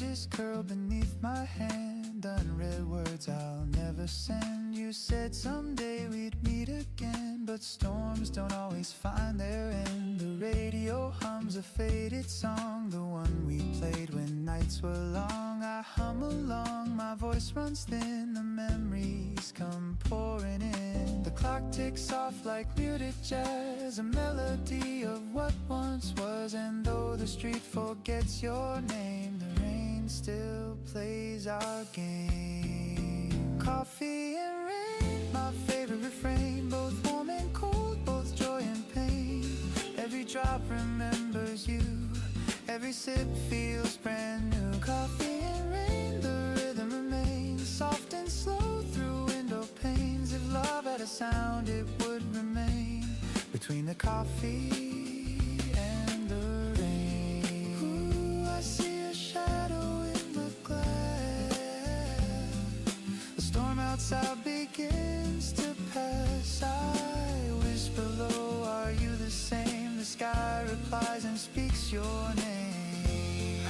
wishes curl beneath my hand. Unread words I'll never send. You said someday we'd meet again, but storms don't always find their end. The radio hums a faded song, the one we played when nights were long. I hum along, my voice runs thin, the memories come pouring in. The clock ticks off like muted jazz, a melody of what once was. And though the street forgets your name, the rain still plays our game. Coffee and rain, my favorite refrain, both warm and cold, both joy and pain. Every drop remembers you, every sip feels brand new. Coffee and rain, the rhythm remains soft and slow through window panes. If love had a sound, it would remain between the coffee and the rain. Ooh, I see a shadow in the glass. The storm outside begins to pass. I whisper low, are you the same? The sky replies and speaks your name.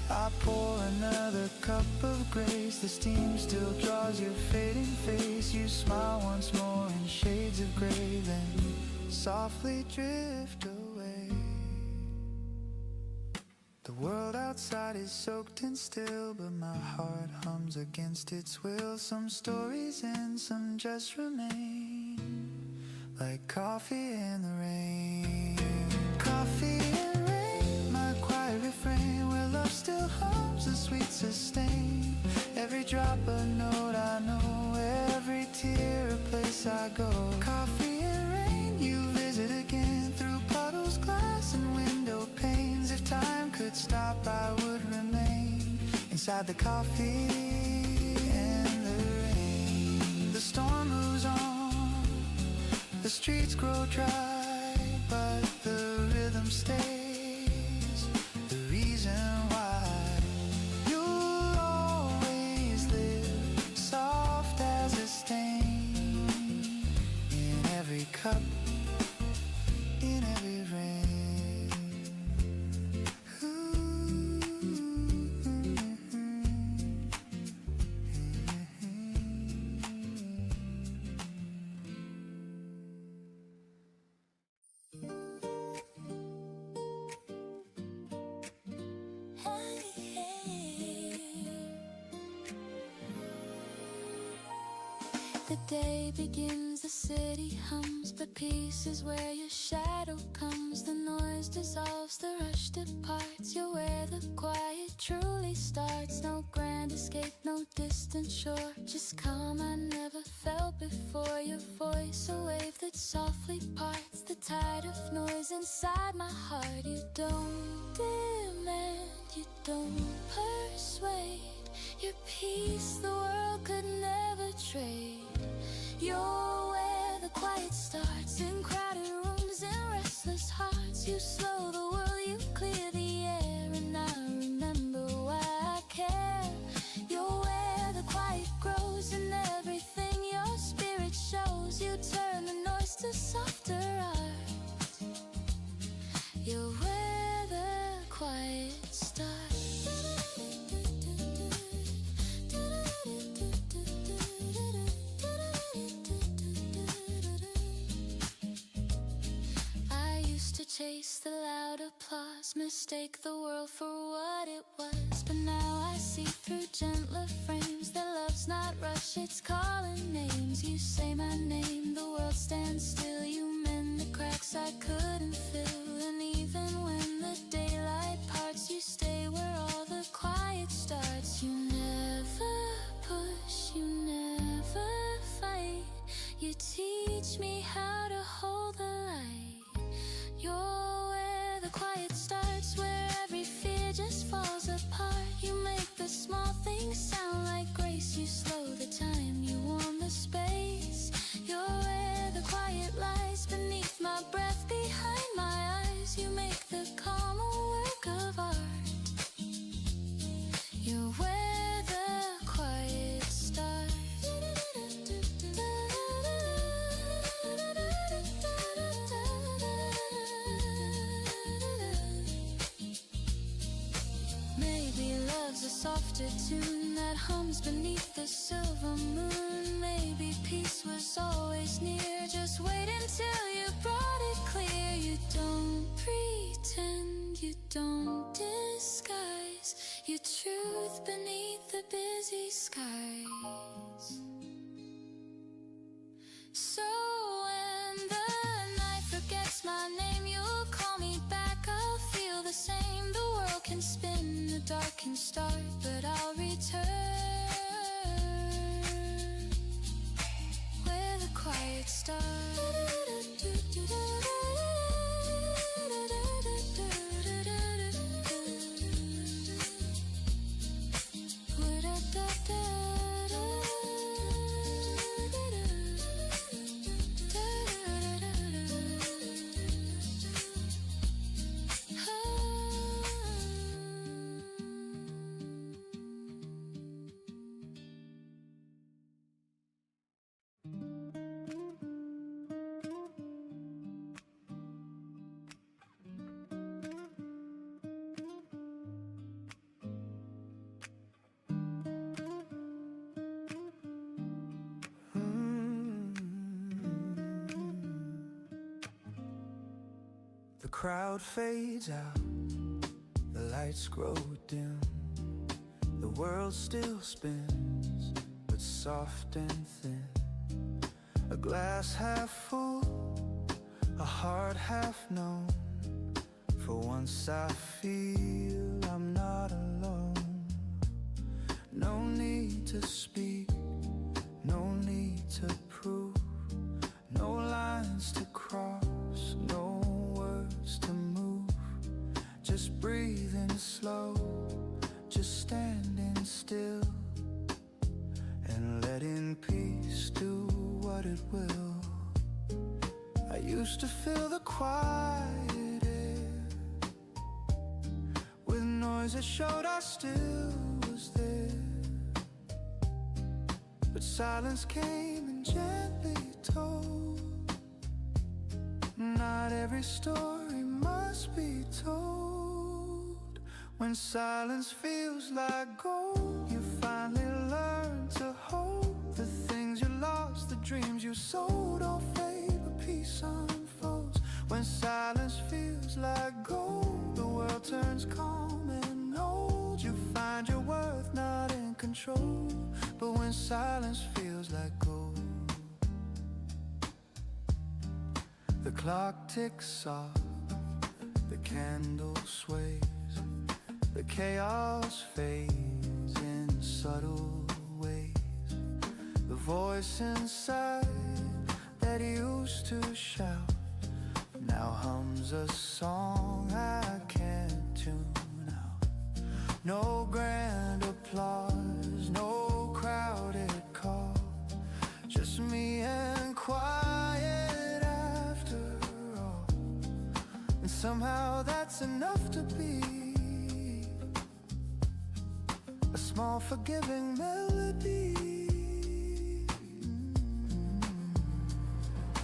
I pour another cup of grace. The steam still draws your fading face. You smile once more in shades of gray, then softly drift away. The world outside is soaked and still, but my heart hums against its will. Some stories end, some just remain, like coffee in the rain. Coffee and rain, my quiet refrain, where love still hums a sweet sustain. Every drop a note I know, every tear a place I go. Coffee and rain, you visit again through puddles, glass and window panes. If time could stop, I would remain inside the coffee and the rain. The storm moves on, the streets grow dry, but the rhythm stays. The reason why you'll always live soft as a stain in every cup, in every rain. The day begins, the city hums, but peace is where your shadow comes. The noise dissolves, the rush departs. You're where the quiet truly starts. No grand escape, no distant shore, just calm I never felt before. Your voice, a wave that softly parts the tide of noise inside my heart. You don't demand, you don't persuade. Your peace the world could never trade. You're where the quiet starts, in crowded rooms and restless hearts. You slow the world, you clear the air, and I remember why I care. You're where the quiet grows, and everything your spirit shows. You turn the noise to softer art. You're where the quiet starts. Chase the loud applause, mistake the world for what it was. But now I see through gentler frames that love's not rush, it's calling names. You say my name, the world stands still. You mend the cracks I couldn't fill. And even when the daylight parts, you stay where all the quiet starts. You never push, you never fight. You teach me how to hold the light. You're where the quiet starts, where every fear just falls apart. You make the small things sound like grace. You slow the time, you warm the space. You're where the quiet lies beneath my breath. softer tune that hums beneath the silver moon. Maybe peace was always near. Just wait until you brought it clear. You don't pretend, you don't disguise your truth beneath the busy skies. So when the night forgets my name, you'll call me back, I'll feel the same. The world can spin, the dark can start, but I'll return with a quiet start. The crowd fades out, the lights grow dim. The world still spins, but soft and thin. A glass half full, a heart half known. For once I feel I'm not alone. No need to speak, no need to prove. No lines to cross, no words to move. Just breathing slow, just standing still, and letting peace do what it will. I used to fill the quiet air with noise that showed I still was there. But silence came and gently told. Not every story must be told. When silence feels like gold, you finally learn to hold. The things you lost, the dreams you sold, all fade, but peace unfolds. When silence feels like gold, the world turns calm and old. You find your worth not in control. But when silence feels like gold, the clock ticks off, the candle sways, the chaos fades in subtle ways. The voice inside that used to shout now hums a song I can't tune out. No grand applause, no crowded call, just me and quiet after all. And somehow that's enough to be a small forgiving melody.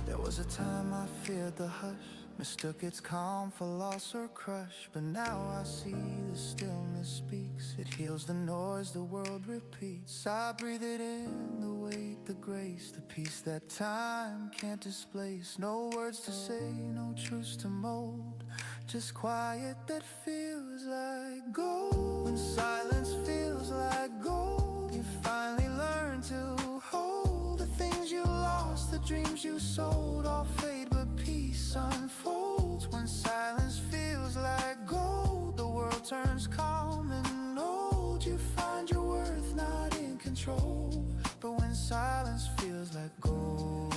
There was a time I feared the hush, mistook its calm for loss or crush. But now I see the stillness speaks. It heals the noise the world repeats. I breathe it in, the weight, the grace, the peace that time can't displace. No words to say, no truths to mold, just quiet that feels like gold. When silence feels like gold, you finally learn to hold. The things you lost, the dreams you sold, all fade but peace unfolds. When silence feels like gold, the world turns calm and old. You find your worth not in control. But when silence feels like gold,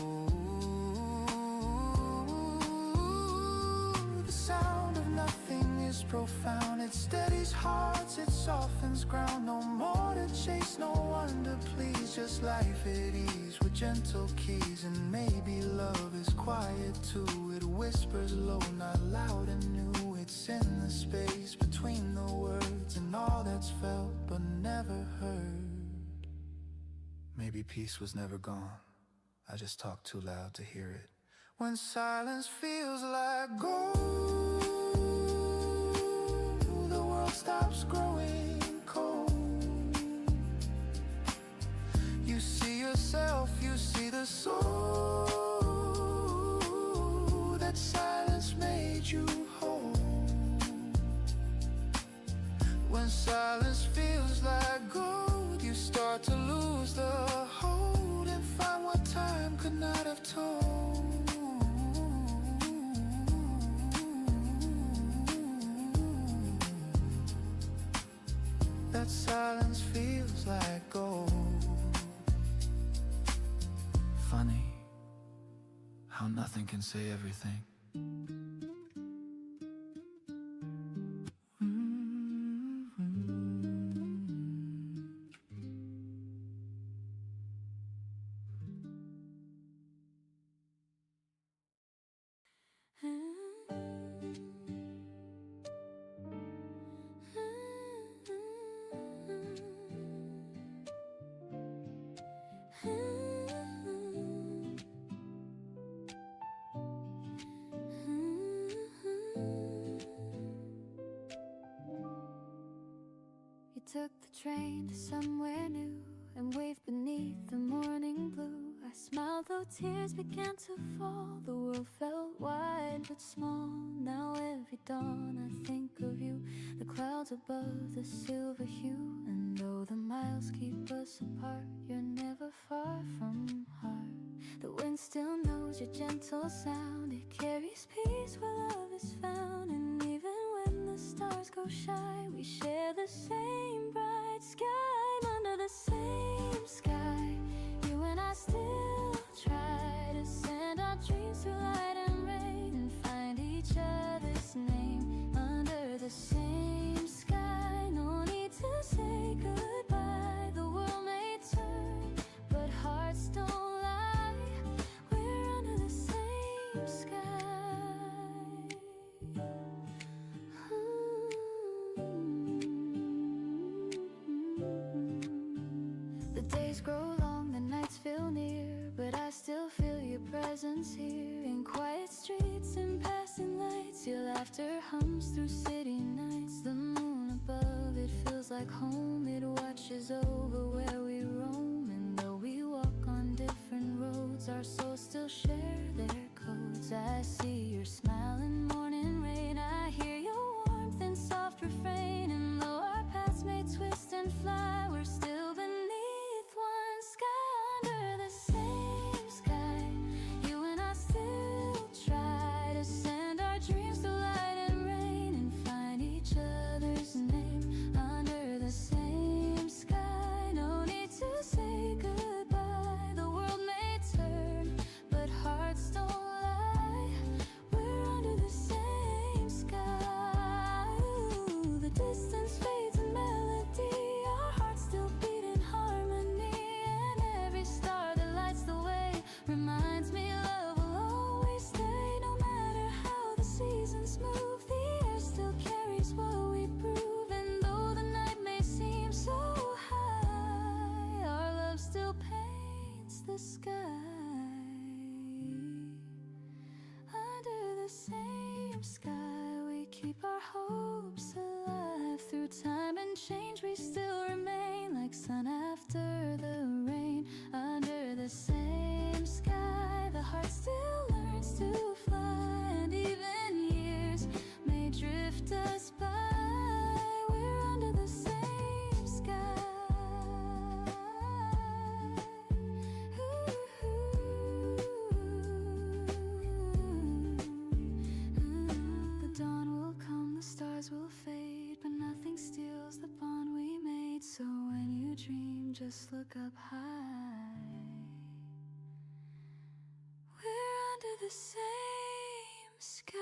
the sound of nothing is profound. It steadies hearts, it softens ground. No more to chase, no one to please, just life at ease with gentle keys. And maybe love is quiet too. It whispers low, not loud and new. It's in the space between the words and all that's felt but never heard. Maybe peace was never gone, I just talked too loud to hear it. When silence feels like gold, the world stops growing cold. when silence feels like gold, you start to lose the hold and find what time could not have told. That silence feels like gold. Funny how nothing can say everything. You took the train to somewhere new and waved beneath the morning blue. I smiled though tears began to fall. The world felt wide but small. Now every dawn I think of you, the clouds above the silver hue. And though the miles keep us apart, you're never far from heart. The wind still knows your gentle sound. It carries peace where love is found. And even when the stars go shy, we share the same bright sky. Under the same sky, you and I still try to send our dreams through light and rain and find each other's name. Under the same sky, no need to say goodbye. The world may turn, but hearts don't lie. We're under the same sky. The days grow long, the nights feel near, but I still feel your presence here. In quiet streets and passing lights, your laughter hums through city nights. The moon above, it feels like home. It watches over where we roam. And though we walk on different roads, our souls still share their codes. I see your smile in morning rain, I hear your warmth and soft refrain. And though our paths may twist and fly, we're still beneath one sky. Under the same sky, you and I still try to send our dreams through light and rain and find each other's name. Under the same sky, no need to say goodbye. The world may turn, but hearts don't lie. We're under the same sky. Ooh, the distance fades in melody, our hearts still beat in harmony. And every star that lights the way reminds me love will always stay. No matter how the seasons move, the air still carries what we prove. And though the night may seem so high, our love still paints the sky. Under the same sky, we keep our hopes alive. Through time and change, we still remain like sun after the rain. Under the same sky, the heart still learns to fly. And even years may drift us by, we're under the same sky. The dawn will come, the stars will fade, but nothing steals the bond we made. So when you dream, just look up high. We're under the same sky.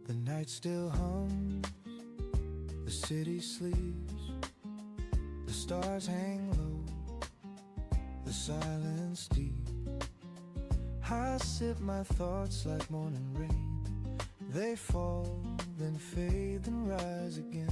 The night still hums, the city sleeps, the stars hang low, the silence deep. I sip my thoughts like morning rain. They fall, then fade, then rise again.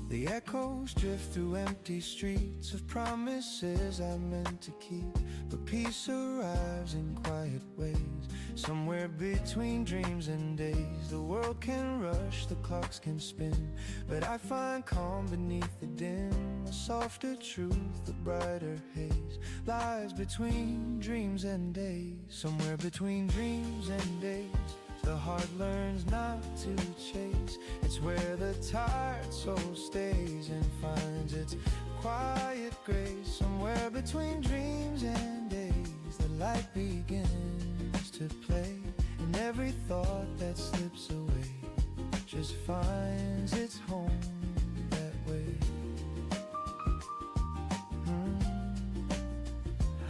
The The echoes drift through empty streets of promises I meant to keep. But peace arrives in quiet ways, somewhere between dreams and days. The world can rush, the clocks can spin, but I find calm beneath the dim. A softer truth, a brighter haze lies between dreams and days. Somewhere between dreams and days, the heart learns not to chase. It's where the tired soul stays and finds its quiet grace. Somewhere between dreams and days, the light begins to play, and every thought that slips away just finds its home that way.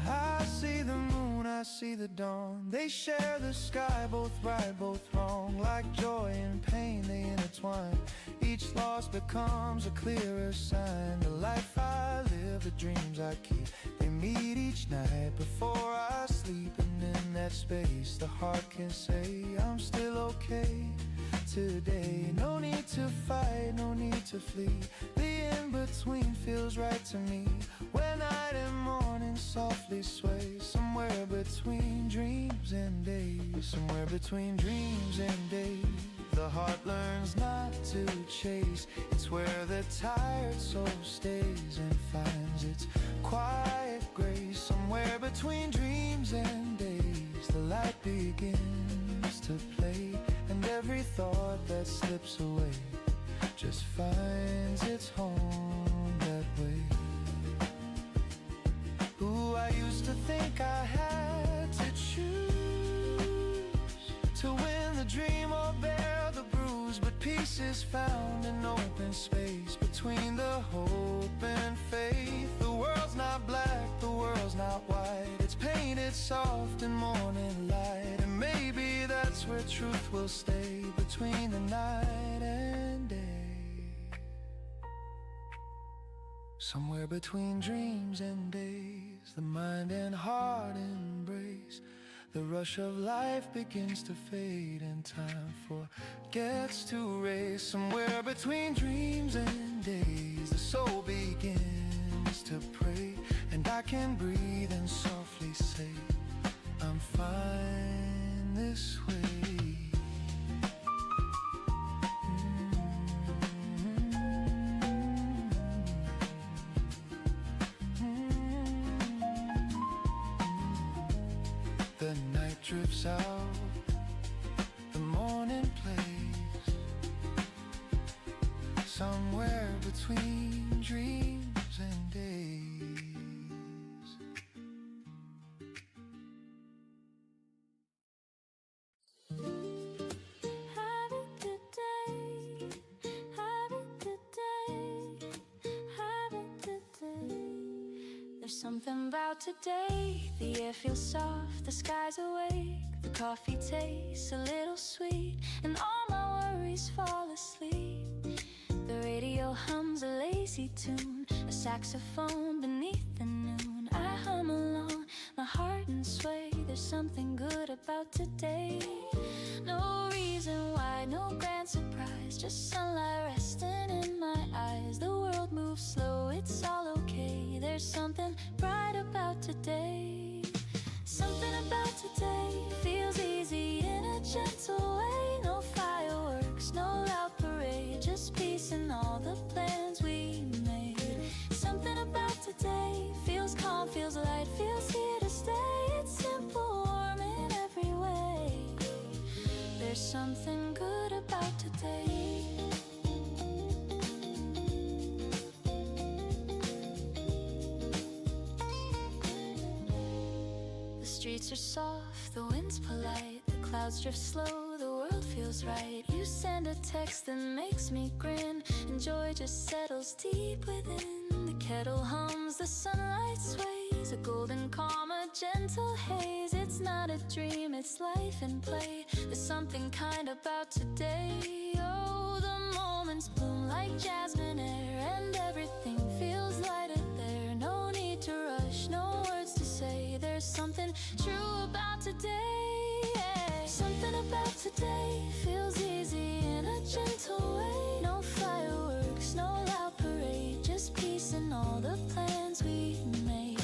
I see the moon, I see the dawn. They share the sky, both right, both wrong. Like joy and pain, they intertwine. Each loss becomes a clearer sign. The life I live, the dreams I keep, they meet each night before I sleep. And in that space, the heart can say, I'm still okay today. No need to fight, no need to flee. The in-between feels right to me. When night and morning softly sway, somewhere between dreams and days. Somewhere between dreams and days, the heart learns not to chase. It's where the tired soul stays and finds its quiet grace. Somewhere between dreams and days, the light begins to play, and every thought that slips away just finds its home that way. Ooh, I used to think I had to choose to win the dream or bear the bruise, but peace is found in open space between the hope and faith. The world's not black, the world's not white, it's painted soft in morning light. And maybe that's where truth will stay, between the night and day. Somewhere between dreams and days, the mind and heart embrace. The rush of life begins to fade, and time forgets to race. Somewhere between dreams and days, the soul begins to pray, and I can breathe and softly say, I'm fine this way. The night drifts out, the morning plays, somewhere between dreams and days. Have a good day, have a good day, have a good day. There's something about today, the air feels soft, the sky's awake, the coffee tastes a little sweet, and all my worries fall asleep. The radio hums a lazy tune, a saxophone beneath the noon. I hum along, my heart in sway, there's something good about today. No reason why, no grand surprise, just sunlight resting in my eyes. The world moves slow, it's all okay, there's something bright about today. Something about today feels easy in a gentle way. No fireworks, no loud parade, just peace in all the plans we made. Something about today feels calm, feels light, feels here to stay. It's simple, warm in every way. There's something good about today. The streets are soft, the wind's polite, the clouds drift slow, the world feels right. You send a text that makes me grin, and joy just settles deep within. The kettle hums, the sunlight sways, a golden calm, a gentle haze. It's not a dream, it's life and play. There's something kind about today. Oh, the moments bloom like jasmine air, and everything feels lighter there. No need to rush, no words to say. There's something true about today. Something about today feels easy in a gentle way. No fireworks, no loud parade, this peace in all the plans we made.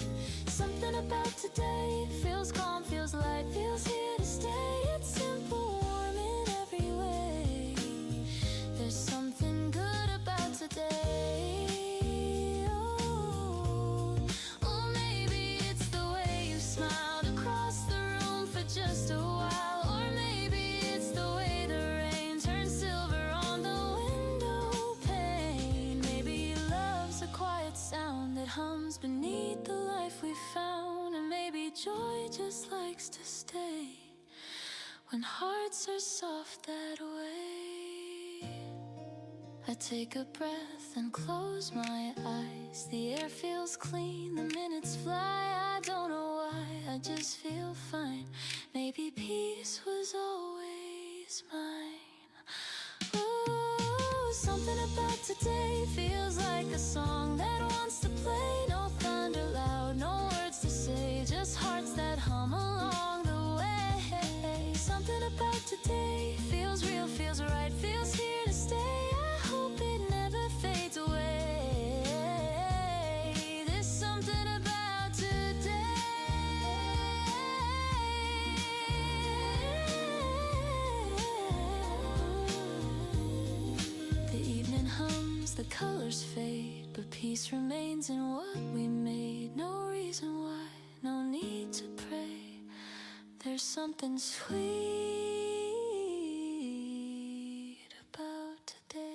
Something about today feels calm, feels light, feels here to stay. It's simple, warm in every way. There's something good about today. Oh, or maybe it's the way you smiled across the room for just a while. Or maybe it's the way the rain turns silver on the window pane. Maybe love's a quiet sound that hums beneath the life we found. And maybe joy just likes to stay when hearts are soft that way. I take a breath and close my eyes. The air feels clean, the minutes fly. I don't know why, I just feel fine. Maybe peace was always mine. Ooh, something about today feels like a song that wants to play. No thunder loud, no words to say, just hearts that hum along the way. Something about today feels real, feels right, feels here to stay. I hope it never fades away. There's something about today. The evening hums, the colors fade, but peace remains in what we made. No reason why, no need to pray. There's something sweet about today.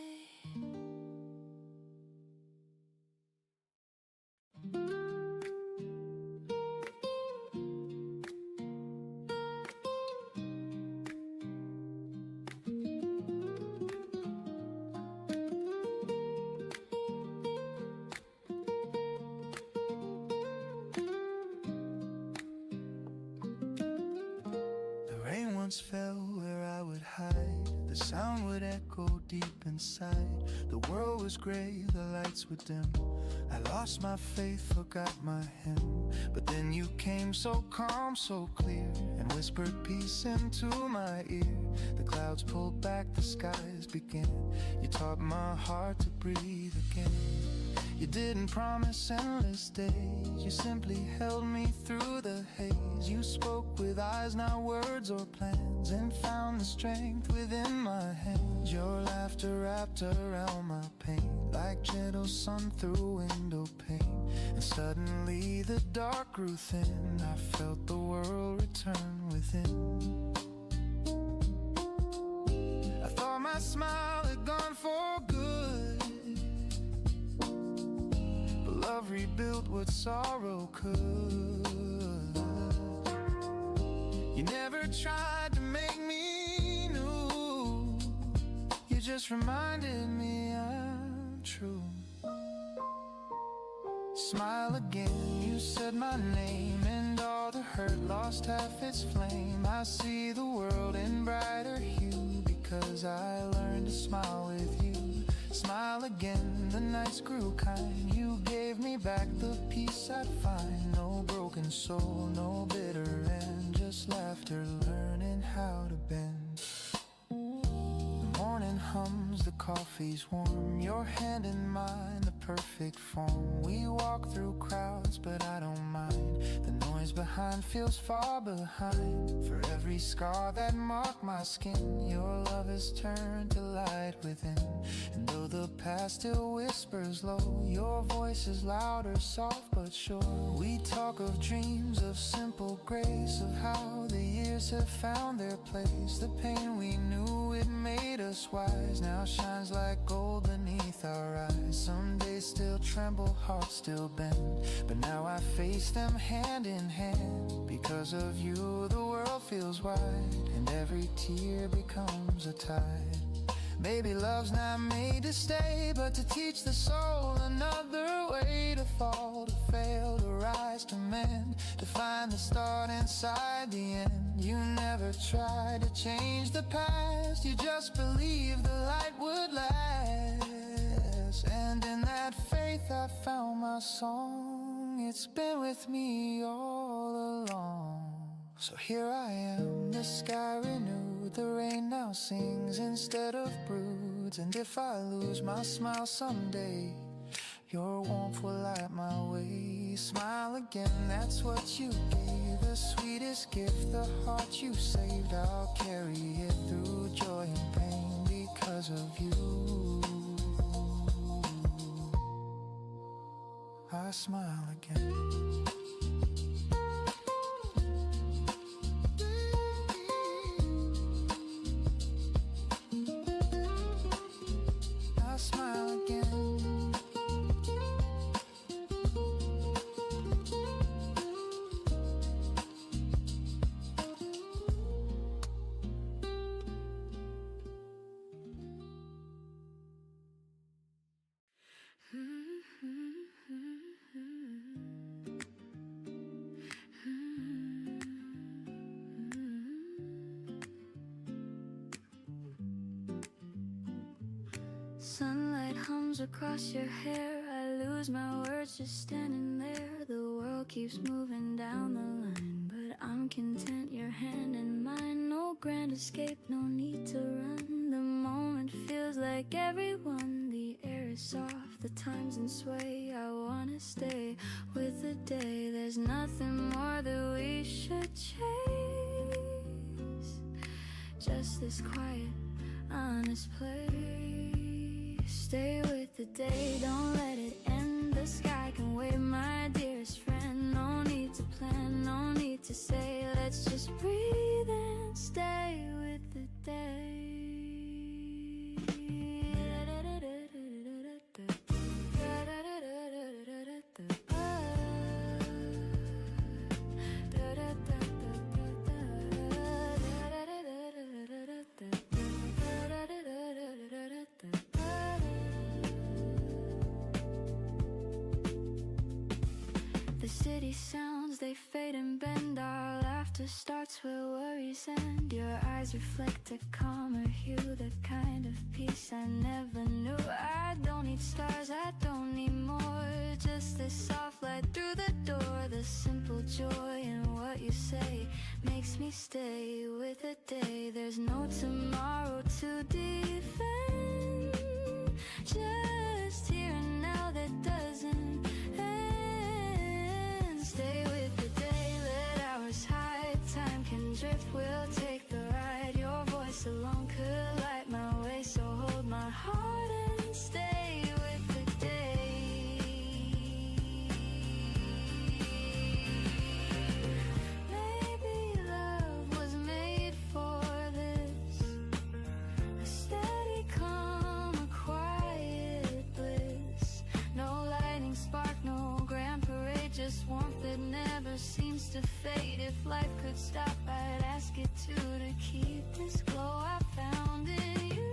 The rain once fell where I would hide. The sound would echo deep inside. The world was gray, the lights were dim. I lost my faith, forgot my hymn. But then you came so calm, so clear, and whispered peace into my ear. The clouds pulled back, the skies began. You taught my heart to breathe again. You didn't promise endless days, you simply held me through the haze. You spoke with eyes, not words or plans, and found the strength within my hands. Your laughter wrapped around my pain, like gentle sun through window pane. And suddenly the dark grew thin, I felt the world return within. I thought my smile had gone for good, but love rebuilt what sorrow could. You never tried to make me new, you just reminded me I'm true. Smile again, you said my name, and all the hurt lost half its flame. I see the world in brighter hue, because I learned to smile with you. Smile again, the nights grew kind. You gave me back the peace I'd find. No broken soul, no bitter end, just laughter learning how to bend. The morning hums, the coffee's warm, your hand in mine, the perfect form. We walk through crowds, but I don't mind. The noise behind feels far behind. For every scar that marked my skin, your love has turned to light within. And though the past still whispers low, your voice is louder, soft but sure. We talk of dreams, of simple grace, of how the years have found their place. The pain we knew, it made us wise, now shines like gold beneath our eyes. Some days still tremble, hearts still bend, but now I face them hand in hand. Because of you the world feels wide, and every tear becomes a tide. Maybe love's not made to stay, but to teach the soul another way to fall, to fail, to rise, to mend, to find the start inside the end. You never tried to change the past, you just believed the light would last. And in that faith I found my song, it's been with me all along. So here I am, the sky renewed, the rain now sings instead of broods. And if I lose my smile someday, Your warmth will light my way. Smile again, that's what you gave. The sweetest gift, the heart you saved. I'll carry it through joy and pain because of you. I smile again. I smile again. Sunlight hums across your hair. I lose my words just standing there. The world keeps moving down the line, but I'm content, your hand in mine. No grand escape, no need to run. The moment feels like everyone. The air is soft, the time's in sway. I wanna stay with the day. There's nothing more that we should chase. Just this quiet, honest place. Stay with the day, don't let it end. The sky can wait, my dearest friend. No need to plan, no need to say. Let's just breathe and stay with the day. The city sounds, they fade and bend. Our laughter starts where worries end. Your eyes reflect a calmer hue, the kind of peace I never knew. I don't need stars, I don't need more. Just this soft light through the door. The simple joy in what you say makes me stay with the day. There's no tomorrow to defend. Just here and now that doesn't end. Stay with the day, let hours hide. Time can drift, we'll take the ride. Your voice alone could light my way. So hold my heart and stay with the day. Maybe love was made for this. A steady calm, a quiet bliss. No lightning spark, no grand parade. Just warmth that never seems to fade. If life could stop, I'd ask it to keep this glow I found in you.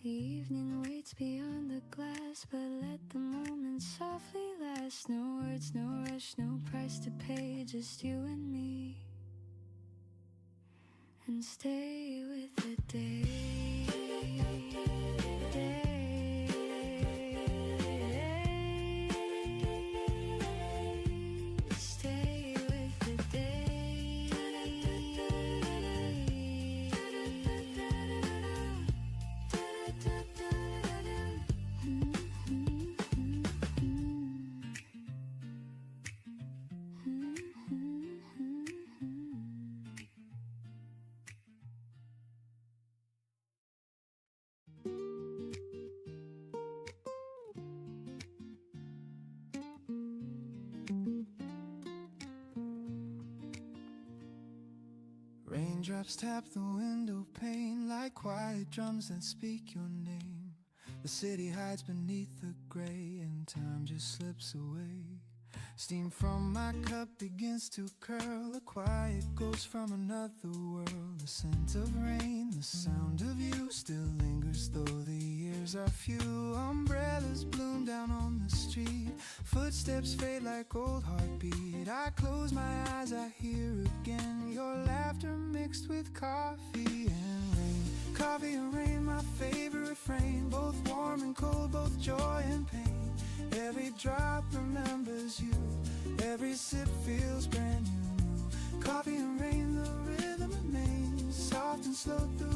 The evening waits beyond the glass, but let the moment softly last. No words, no rush, no price to pay, just you and me. And stay with the day. Stay with the day. Raindrops tap the window pane like quiet drums that speak your name. The city hides beneath the gray and time just slips away. Steam from my cup begins to curl, a quiet ghost from another world. The scent of rain, the sound of you still lingers though the years are few. Umbrellas bloom down on the street, footsteps fade like old heartbeat. I close my eyes, I hear again your laughter mixed with coffee and rain. Coffee and rain, my favorite refrain, both warm and cold, both joy and pain. Every drop remembers you, every sip feels brand new. coffee and rain, the rhythm remains soft and slow through